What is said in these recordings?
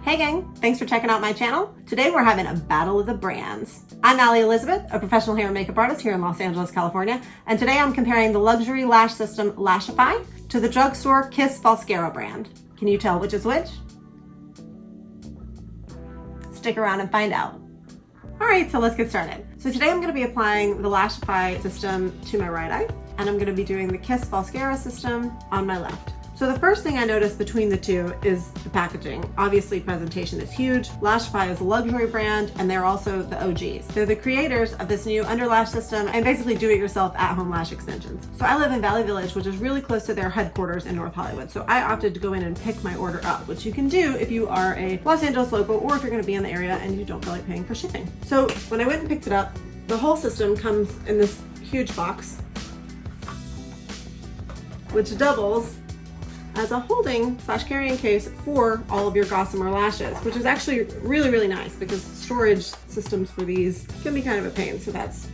Hey gang, thanks for checking out my channel. Today we're having a battle of the brands. I'm Allie Elizabeth, a professional hair and makeup artist here in Los Angeles, California, and today I'm comparing the luxury lash system Lashify to the drugstore Kiss Falscara brand. Can you tell which is which? Stick around and find out. All right, so let's get started. So today I'm going to be applying the Lashify system to my right eye, and I'm going to be doing the Kiss Falscara system on my left. So the first thing I noticed between the two is the packaging. Obviously, presentation is huge. Lashify is a luxury brand, and they're also the OGs. They're the creators of this new under lash system and basically do-it-yourself at-home lash extensions. So I live in Valley Village, which is really close to their headquarters in North Hollywood. So I opted to go in and pick my order up, which you can do if you are a Los Angeles local or if you're going to be in the area and you don't feel like paying for shipping. So when I went and picked it up, the whole system comes in this huge box, which doubles as a holding / carrying case for all of your Gossamer lashes, which is actually really, really nice because storage systems for these can be kind of a pain. So that's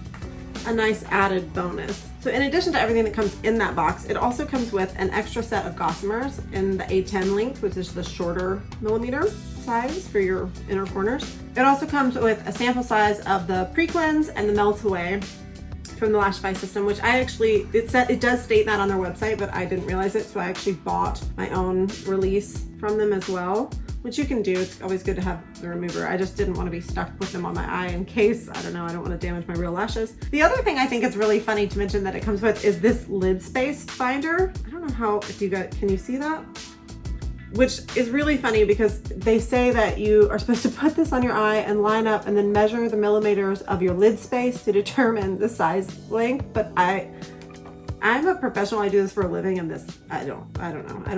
a nice added bonus. So in addition to everything that comes in that box, it also comes with an extra set of Gossamers in the A10 length, which is the shorter millimeter size for your inner corners. It also comes with a sample size of the pre-cleanse and the melt away from the Lashify system, which I actually, it does state that on their website, but I didn't realize it, so I actually bought my own release from them as well, which you can do. It's always good to have the remover. I just didn't want to be stuck with them on my eye in case, I don't know, I don't want to damage my real lashes. The other thing I think it's really funny to mention that it comes with is this lid space finder. I don't know how, if you guys, can you see that? Which is really funny because they say that you are supposed to put this on your eye and line up and then measure the millimeters of your lid space to determine the size length. But I'm a professional, I do this for a living, and this, I don't know. I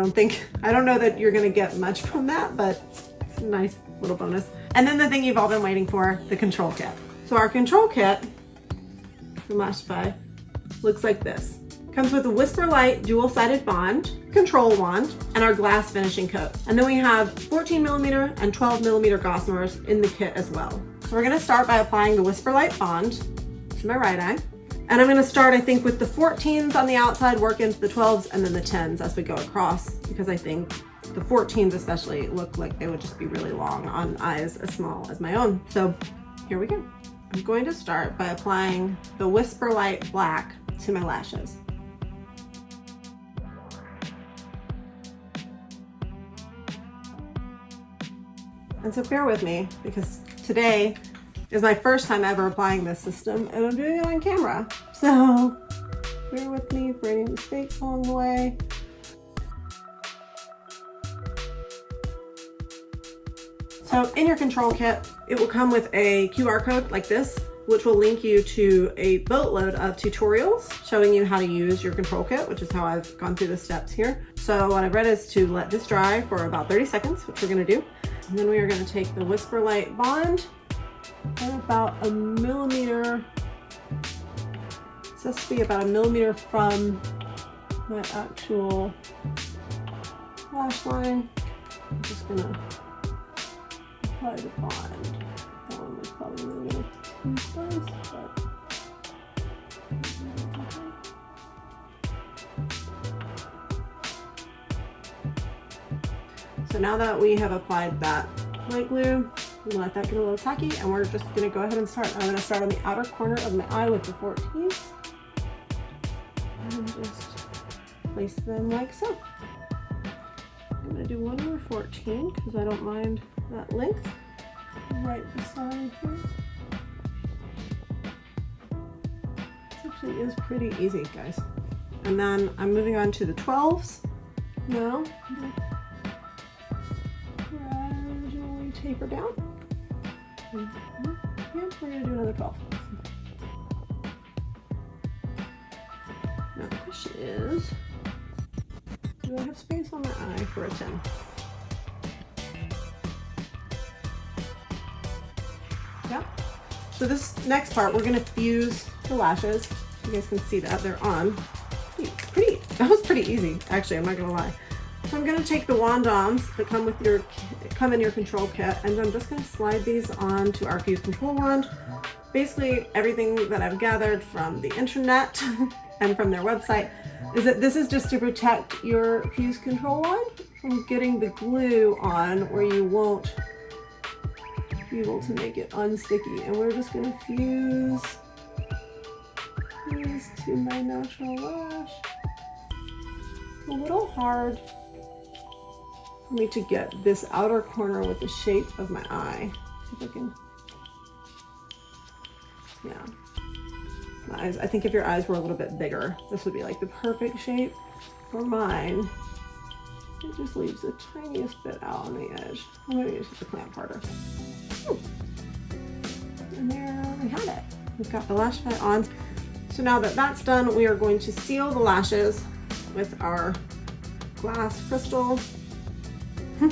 don't know that you're gonna get much from that, but it's a nice little bonus. And then the thing you've all been waiting for, the control kit. So our control kit from Lashify looks like this. Comes with a Whisper Light dual-sided bond, control wand, and our glass finishing coat. And then we have 14mm and 12mm Gossamers in the kit as well. So we're gonna start by applying the Whisper Light bond to my right eye. And I'm gonna start, I think, with the 14s on the outside, work into the 12s, and then the 10s as we go across, because I think the 14s especially look like they would just be really long on eyes as small as my own. So here we go. I'm going to start by applying the Whisper Light Black to my lashes. And so bear with me because today is my first time ever applying this system and I'm doing it on camera. So bear with me for any mistakes along the way. So in your control kit, it will come with a QR code like this, which will link you to a boatload of tutorials showing you how to use your control kit, which is how I've gone through the steps here. So what I've read is to let this dry for about 30 seconds, which we're gonna do. And then we are going to take the Whisper Light bond and about a millimeter, it's supposed to be about a millimeter from my actual lash line. I'm just going to apply the bond. That one was probably a little too close, but so now that we have applied that light glue, we let that get a little tacky, and we're just gonna go ahead and start. I'm gonna start on the outer corner of my eye with the 14s and just place them like so. I'm gonna do one more 14 because I don't mind that length right beside here. This actually is pretty easy, guys. And then I'm moving on to the 12s now. Gradually taper down. And we're gonna do another 12. Now the question is, do I have space on my eye for a 10? Yeah. So this next part, we're gonna fuse the lashes. You guys can see that they're on. That was pretty easy, actually, I'm not gonna lie. So I'm going to take the wand-ons that come in your control kit, and I'm just going to slide these onto our fuse control wand. Basically, everything that I've gathered from the internet and from their website is that this is just to protect your fuse control wand from getting the glue on where you won't be able to make it unsticky. And we're just gonna fuse these to my natural lash. It's a little hard for me to get this outer corner with the shape of my eye. See if I can, yeah. My eyes, I think if your eyes were a little bit bigger, this would be like the perfect shape. For mine, it just leaves the tiniest bit out on the edge. I'm gonna use the clamp harder. And there we have it. We've got the Lashify on. So now that that's done, we are going to seal the lashes with our glass crystal. I'm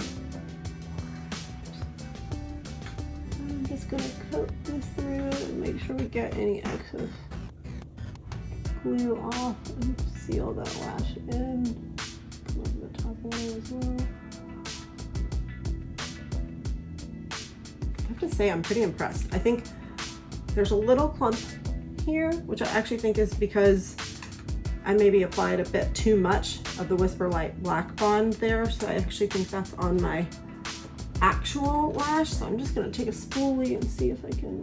just gonna coat this through and make sure we get any excess glue off and seal that lash in. Over the top one as well. I have to say I'm pretty impressed. I think there's a little clump here, which I actually think is because I maybe applied a bit too much of the Whisper Light Black Bond there, so I actually think that's on my actual lash. So I'm just gonna take a spoolie and see if I can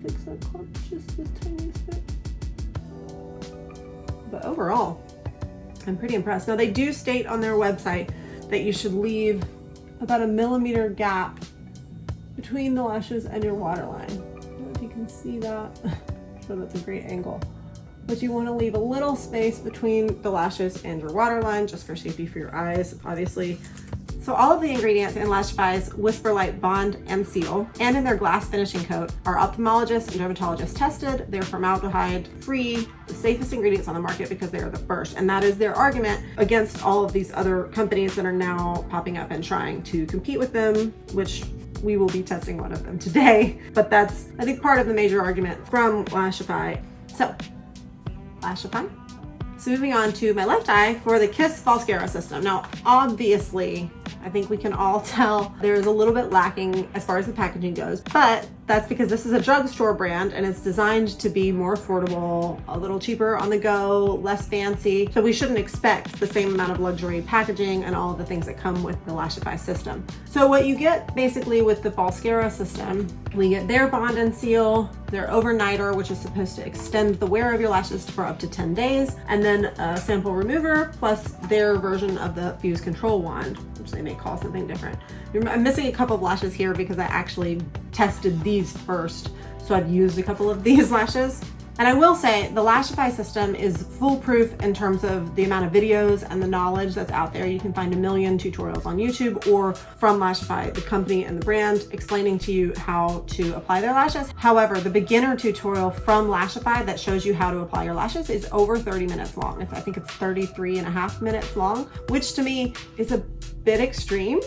fix that clump just the tiniest bit. But overall, I'm pretty impressed. Now they do state on their website that you should leave about a millimeter gap between the lashes and your waterline. I don't know if you can see that. So that's a great angle. But you want to leave a little space between the lashes and your waterline just for safety for your eyes, obviously. So all of the ingredients in Lashify's Whisper Light Bond and Seal and in their glass finishing coat are ophthalmologists and dermatologists tested. They're formaldehyde free, the safest ingredients on the market because they are the first. And that is their argument against all of these other companies that are now popping up and trying to compete with them, which we will be testing one of them today. But that's, I think, part of the major argument from Lashify. So, Lashify. So moving on to my left eye for the Kiss Falscara system. Now, obviously, I think we can all tell there's a little bit lacking as far as the packaging goes, but that's because this is a drugstore brand and it's designed to be more affordable, a little cheaper on the go, less fancy. So we shouldn't expect the same amount of luxury packaging and all of the things that come with the Lashify system. So what you get basically with the Falscara system, we get their Bond and Seal, their overnighter, which is supposed to extend the wear of your lashes for up to 10 days, and then a sample remover, plus their version of the Fuse Control Wand, which they may call something different. I'm missing a couple of lashes here because I actually tested these first. So I've used a couple of these lashes. And I will say the Lashify system is foolproof in terms of the amount of videos and the knowledge that's out there. You can find a million tutorials on YouTube or from Lashify, the company and the brand, explaining to you how to apply their lashes. However, the beginner tutorial from Lashify that shows you how to apply your lashes is over 30 minutes long. I think it's 33.5 minutes long, which to me is a bit extreme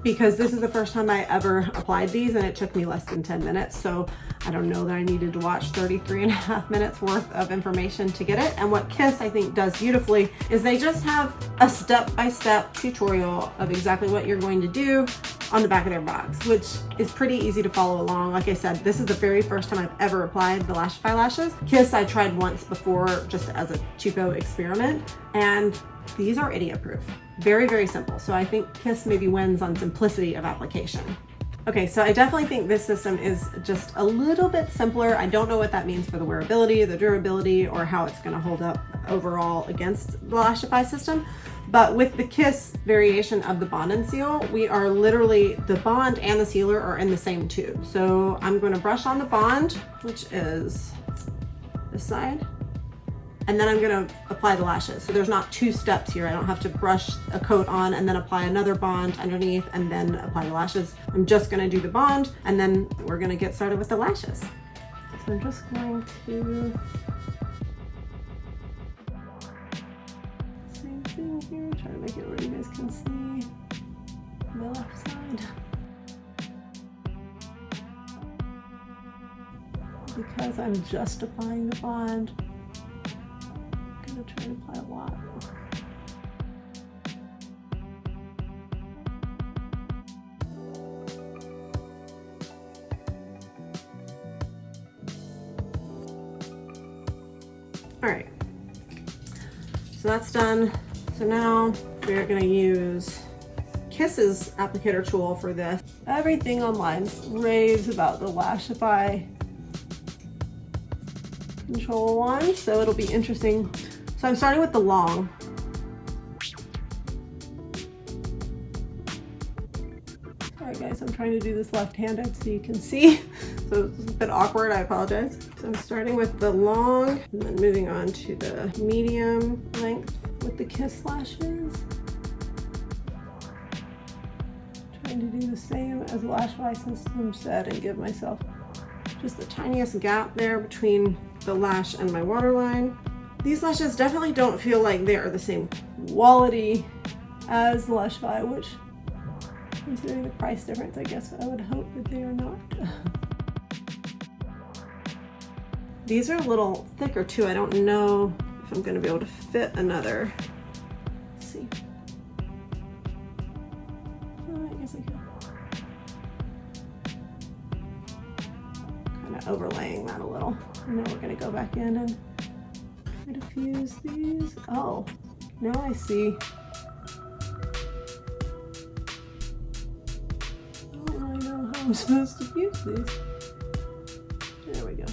because this is the first time I ever applied these and it took me less than 10 minutes. So I don't know that I needed to watch 33.5 minutes worth of information to get it. And what Kiss, I think, does beautifully is they just have a step-by-step tutorial of exactly what you're going to do on the back of their box, which is pretty easy to follow along. Like I said, this is the very first time I've ever applied the Lashify lashes. Kiss I tried once before just as a cheapo experiment, and these are idiot-proof. Very, very simple. So I think Kiss maybe wins on simplicity of application. Okay, so I definitely think this system is just a little bit simpler. I don't know what that means for the wearability, the durability, or how it's gonna hold up overall against the Lashify system. But with the Kiss variation of the Bond and Seal, we are literally, the Bond and the sealer are in the same tube. So I'm gonna brush on the Bond, which is this side. And then I'm gonna apply the lashes. So there's not two steps here. I don't have to brush a coat on and then apply another Bond underneath and then apply the lashes. I'm just gonna do the Bond and then we're gonna get started with the lashes. So I'm just going to, same thing here, try to make it where you guys can see the left side. Because I'm just applying the Bond, try to apply a lot. All right, so that's done. So now we're gonna use Kiss's applicator tool for this. Everything online raves about the Lashify control wand, so it'll be interesting. So I'm starting with the long. Sorry guys, I'm trying to do this left-handed so you can see. So it's a bit awkward, I apologize. So I'm starting with the long and then moving on to the medium length with the Kiss lashes. Trying to do the same as Lashify system said and give myself just the tiniest gap there between the lash and my waterline. These lashes definitely don't feel like they are the same quality as Lashify, which, considering the price difference, I guess I would hope that they are not. These are a little thicker too. I don't know if I'm going to be able to fit another. Let's see. Oh, I guess I could. Kind of overlaying that a little. And then we're going to go back in and try to fuse these. Oh, now I see. I don't really know how I'm supposed to fuse these. There we go.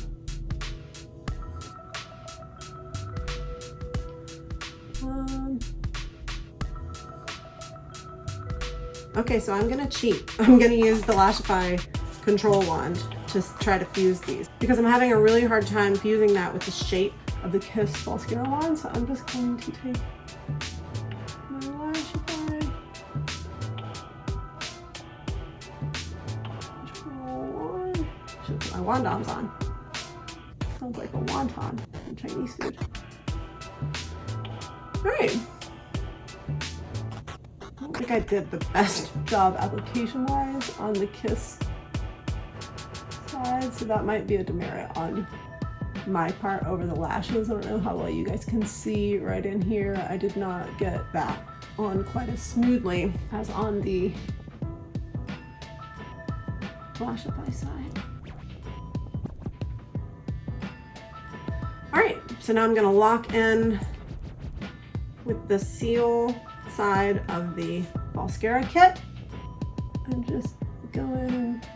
Okay, so I'm gonna cheat. I'm gonna use the Lashify control wand to try to fuse these because I'm having a really hard time fusing that with the shape of the Kiss Falscara wand. So I'm just going to take my Lashify control wand. Should put my wandons on. Sounds like a wonton in Chinese food. All right. I don't think I did the best job application-wise on the Kiss side, so that might be a demerit on my part over the lashes. I don't know how well you guys can see right in here. I did not get that on quite as smoothly as on the Lashify side. All right, so now I'm gonna lock in with the seal side of the Falscara kit and just go in and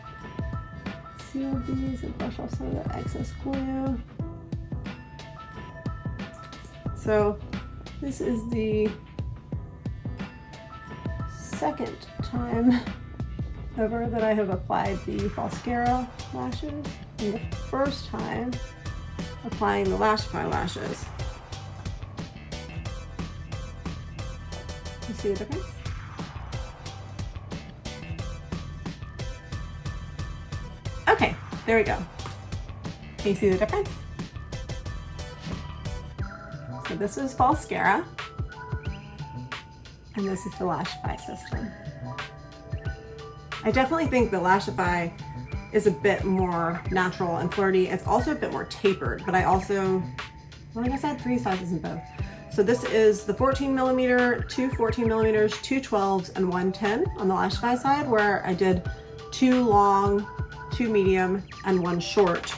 seal these and brush off some of the excess glue. So this is the second time ever that I have applied the Falscara lashes, and the first time applying the Lashify lashes. You see the difference? Okay, there we go. Can you see the difference? So this is Falscara, and this is the Lashify system. I definitely think the Lashify is a bit more natural and flirty. It's also a bit more tapered, but I also, well, I guess I had 3 sizes in both. So this is the 14 millimeter, 2 14 millimeters, 2 12s, and 1 10 on the Lashify side, where I did 2 long, 2 medium, and 1 short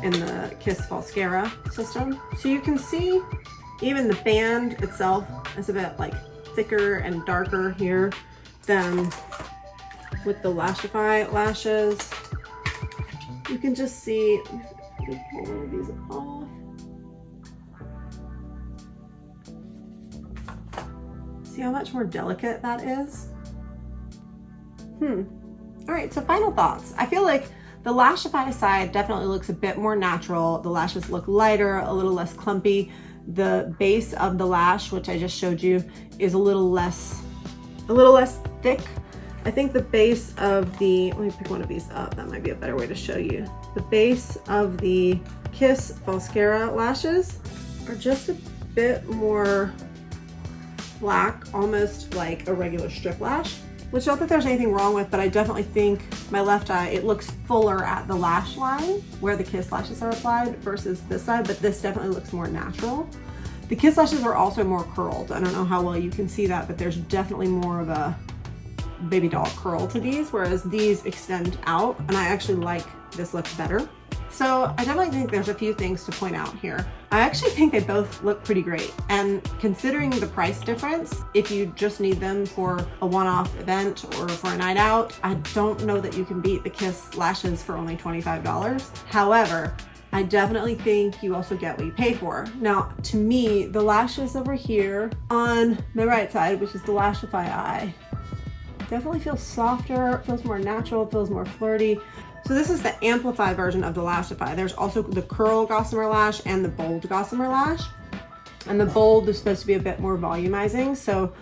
in the Kiss Falscara system. So you can see even the band itself is a bit like thicker and darker here than with the Lashify lashes. You can just see, let me pull one of these off. See how much more delicate that is? All right, so final thoughts. I feel like the Lashify side definitely looks a bit more natural. The lashes look lighter, a little less clumpy. The base of the lash, which I just showed you, is a little less thick. I think the base of the, let me pick one of these up. That might be a better way to show you. The base of the Kiss Falscara lashes are just a bit more black, almost like a regular strip lash, which I don't think there's anything wrong with, but I definitely think my left eye, it looks fuller at the lash line where the Kiss lashes are applied versus this side, but this definitely looks more natural. The Kiss lashes are also more curled. I don't know how well you can see that, but there's definitely more of a baby doll curl to these, whereas these extend out, and I actually like this look better. So I definitely think there's a few things to point out here. I actually think they both look pretty great. And considering the price difference, if you just need them for a one-off event or for a night out, I don't know that you can beat the Kiss lashes for only $25. However, I definitely think you also get what you pay for. Now, to me, the lashes over here on my right side, which is the Lashify eye, definitely feels softer, feels more natural, feels more flirty. So this is the amplified version of the Lashify. There's also the curl Gossamer lash and the bold Gossamer lash. And the bold is supposed to be a bit more volumizing. So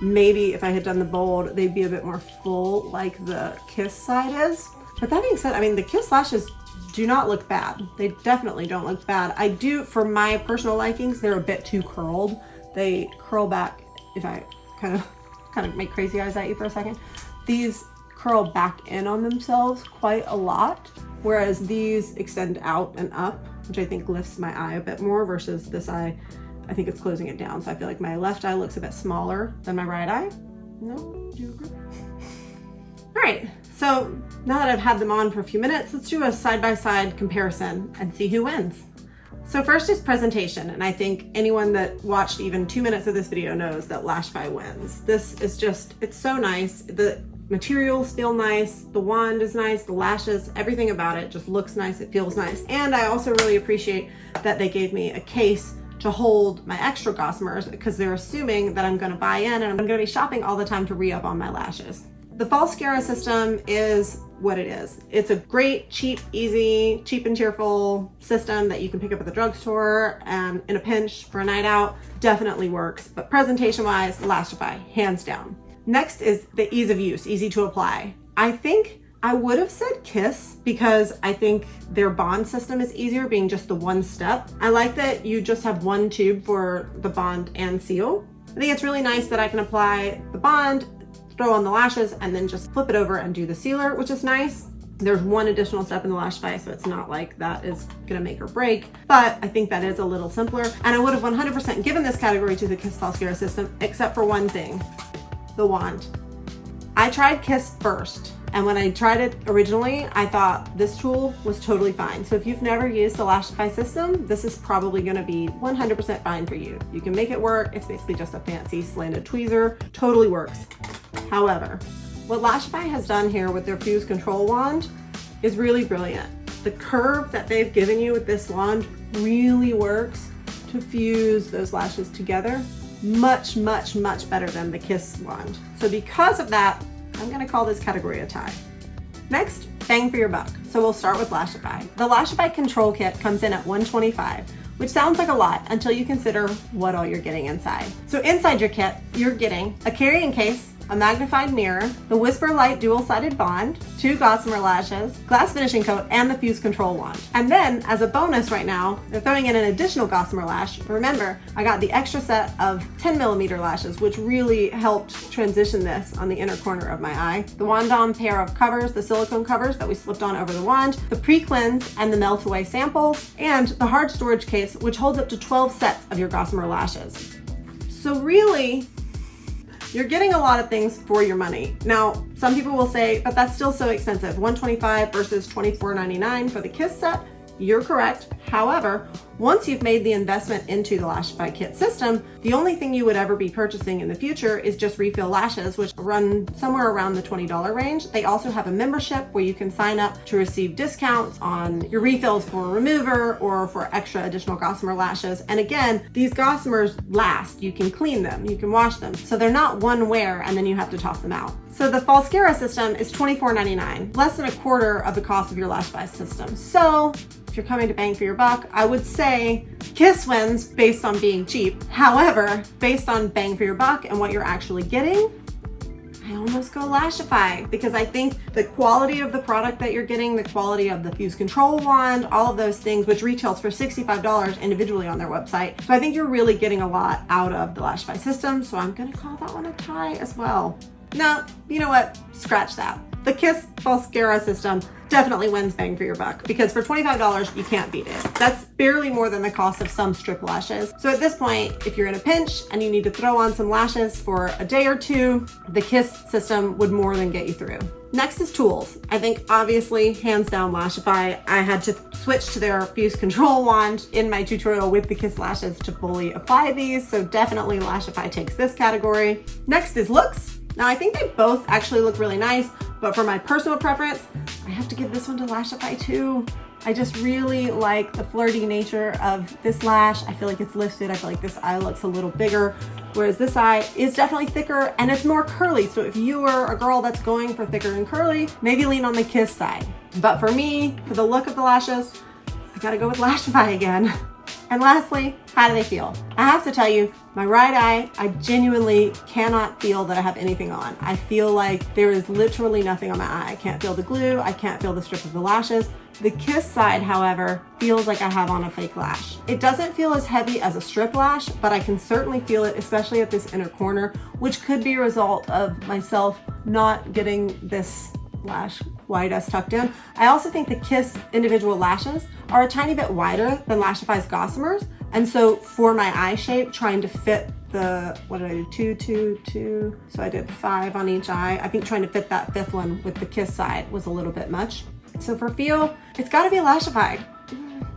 maybe if I had done the bold, they'd be a bit more full like the Kiss side is. But that being said, I mean, the Kiss lashes do not look bad. They definitely don't look bad. I do, for my personal likings, they're a bit too curled. They curl back, if I kind of make crazy eyes at you for a second. These curl back in on themselves quite a lot, whereas these extend out and up, which I think lifts my eye a bit more, versus this eye, I think it's closing it down. So I feel like my left eye looks a bit smaller than my right eye. No, do you agree? All right, so now that I've had them on for a few minutes, let's do a side-by-side comparison and see who wins. So first is presentation, and I think anyone that watched even 2 minutes of this video knows that Lashify wins. This is just, it's so nice. The materials feel nice, the wand is nice, the lashes, everything about it just looks nice, it feels nice. And I also really appreciate that they gave me a case to hold my extra Gossamers, because they're assuming that I'm gonna buy in and I'm gonna be shopping all the time to re-up on my lashes. The Falscara system is what it is. It's a great, cheap, easy, cheap and cheerful system that you can pick up at the drugstore and in a pinch for a night out. Definitely works, but presentation-wise, Lashify, hands down. Next is the ease of use, easy to apply. I think I would have said Kiss because I think their bond system is easier, being just the one step. I like that you just have one tube for the bond and seal. I think it's really nice that I can apply the bond, throw on the lashes, and then just flip it over and do the sealer, which is nice. There's one additional step in the Lashify, so it's not like that is gonna make or break, but I think that is a little simpler. And I would have 100% given this category to the Kiss Falscara system, except for one thing, the wand. I tried Kiss first, and when I tried it originally, I thought this tool was totally fine. So if you've never used the Lashify system, this is probably gonna be 100% fine for you. You can make it work. It's basically just a fancy slanted tweezer, totally works. However, what Lashify has done here with their Fuse Control Wand is really brilliant. The curve that they've given you with this wand really works to fuse those lashes together much, much, much better than the Kiss wand. So because of that, I'm gonna call this category a tie. Next, bang for your buck. So we'll start with Lashify. The Lashify Control Kit comes in at $125, which sounds like a lot until you consider what all you're getting inside. So inside your kit, you're getting a carrying case, a magnified mirror, the Whisper Light dual-sided bond, 2 Gossamer lashes, glass finishing coat, and the Fuse Control Wand. And then, as a bonus right now, they're throwing in an additional Gossamer lash. Remember, I got the extra set of 10mm lashes, which really helped transition this on the inner corner of my eye. The Wandom pair of covers, the silicone covers that we slipped on over the wand, the pre-cleanse and the melt-away samples, and the hard storage case, which holds up to 12 sets of your Gossamer lashes. So really, you're getting a lot of things for your money. Now, some people will say, but that's still so expensive, $125 versus $24.99 for the Kiss set. You're correct. However, once you've made the investment into the Lashify kit system, the only thing you would ever be purchasing in the future is just refill lashes, which run somewhere around the $20 range. They also have a membership where you can sign up to receive discounts on your refills for a remover or for extra additional Gossamer lashes. And again, these Gossamers last. You can clean them, you can wash them. So they're not one wear and then you have to toss them out. So the Falscara system is $24.99, less than a quarter of the cost of your Lashify system. So if you're coming to bang for your buck, I would say Kiss wins based on being cheap. However, based on bang for your buck and what you're actually getting, I almost go Lashify, because I think the quality of the product that you're getting, the quality of the Fuse Control Wand, all of those things, which retails for $65 individually on their website. So I think you're really getting a lot out of the Lashify system. So I'm gonna call that one a tie as well. No, you know what? Scratch that. the Kiss Falscara system definitely wins bang for your buck, because for $25, you can't beat it. That's barely more than the cost of some strip lashes. So at this point, if you're in a pinch and you need to throw on some lashes for a day or two, the Kiss system would more than get you through. Next is tools. I think obviously, hands down, Lashify. I had to switch to their Fuse Control Wand in my tutorial with the Kiss lashes to fully apply these, so definitely Lashify takes this category. Next is looks. Now I think they both actually look really nice, but for my personal preference, I have to give this one to Lashify too. I just really like the flirty nature of this lash. I feel like it's lifted. I feel like this eye looks a little bigger, whereas this eye is definitely thicker and it's more curly. So if you are a girl that's going for thicker and curly, maybe lean on the Kiss side. But for me, for the look of the lashes, I gotta go with Lashify again. And lastly, how do they feel? I have to tell you, my right eye, I genuinely cannot feel that I have anything on. I feel like there is literally nothing on my eye. I can't feel the glue. I can't feel the strip of the lashes. The Kiss side, however, feels like I have on a fake lash. It doesn't feel as heavy as a strip lash, but I can certainly feel it, especially at this inner corner, which could be a result of myself not getting this lash quite as tucked in. I also think the Kiss individual lashes are a tiny bit wider than Lashify's Gossamers. And so for my eye shape, trying to fit the, what did I do, two, so I did 5 on each eye. I think trying to fit that 5th one with the Kiss side was a little bit much. So for feel, it's gotta be Lashify.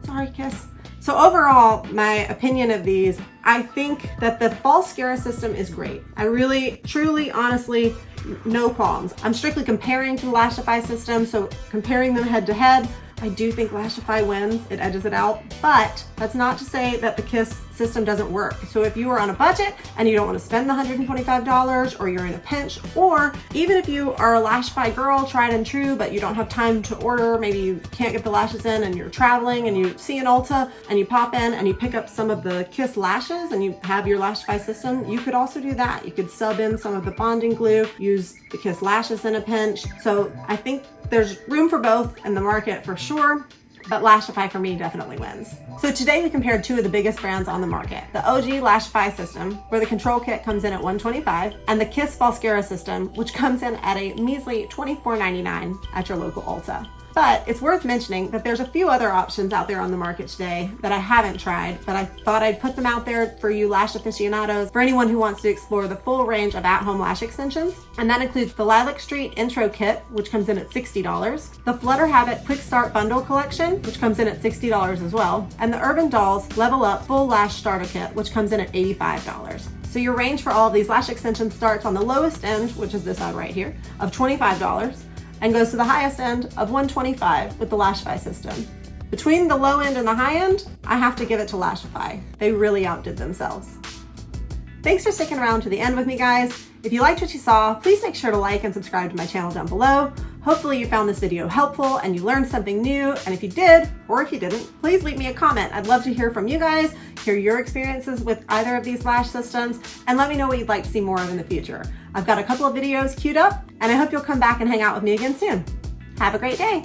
Sorry, Kiss. So overall, my opinion of these, I think that the Falscara system is great. I really, truly, honestly, no qualms. I'm strictly comparing to the Lashify system, so comparing them head to head, I do think Lashify wins, it edges it out, but that's not to say that the Kiss system doesn't work. So if you are on a budget and you don't want to spend the $125, or you're in a pinch, or even if you are a Lashify girl, tried and true, but you don't have time to order, maybe you can't get the lashes in and you're traveling and you see an Ulta and you pop in and you pick up some of the Kiss lashes and you have your Lashify system, you could also do that. You could sub in some of the bonding glue, use the Kiss lashes in a pinch. So I think there's room for both in the market for sure, but Lashify for me definitely wins. So today we compared 2 of the biggest brands on the market, the OG Lashify system, where the control kit comes in at $125, and the Kiss Falscara system, which comes in at a measly $24.99 at your local Ulta. But it's worth mentioning that there's a few other options out there on the market today that I haven't tried, but I thought I'd put them out there for you lash aficionados, for anyone who wants to explore the full range of at-home lash extensions. And that includes the Lilac Street Intro Kit, which comes in at $60, the Flutter Habit Quick Start Bundle Collection, which comes in at $60 as well, and the Urban Dolls Level Up Full Lash Starter Kit, which comes in at $85. So your range for all of these lash extensions starts on the lowest end, which is this side right here, of $25, and goes to the highest end of $125 with the Lashify system. Between the low end and the high end, I have to give it to Lashify. They really outdid themselves. Thanks for sticking around to the end with me, guys. If you liked what you saw, please make sure to like and subscribe to my channel down below. Hopefully you found this video helpful and you learned something new, and if you did, or if you didn't, please leave me a comment. I'd love to hear from you guys, hear your experiences with either of these lash systems, and let me know what you'd like to see more of in the future. I've got a couple of videos queued up, and I hope you'll come back and hang out with me again soon. Have a great day.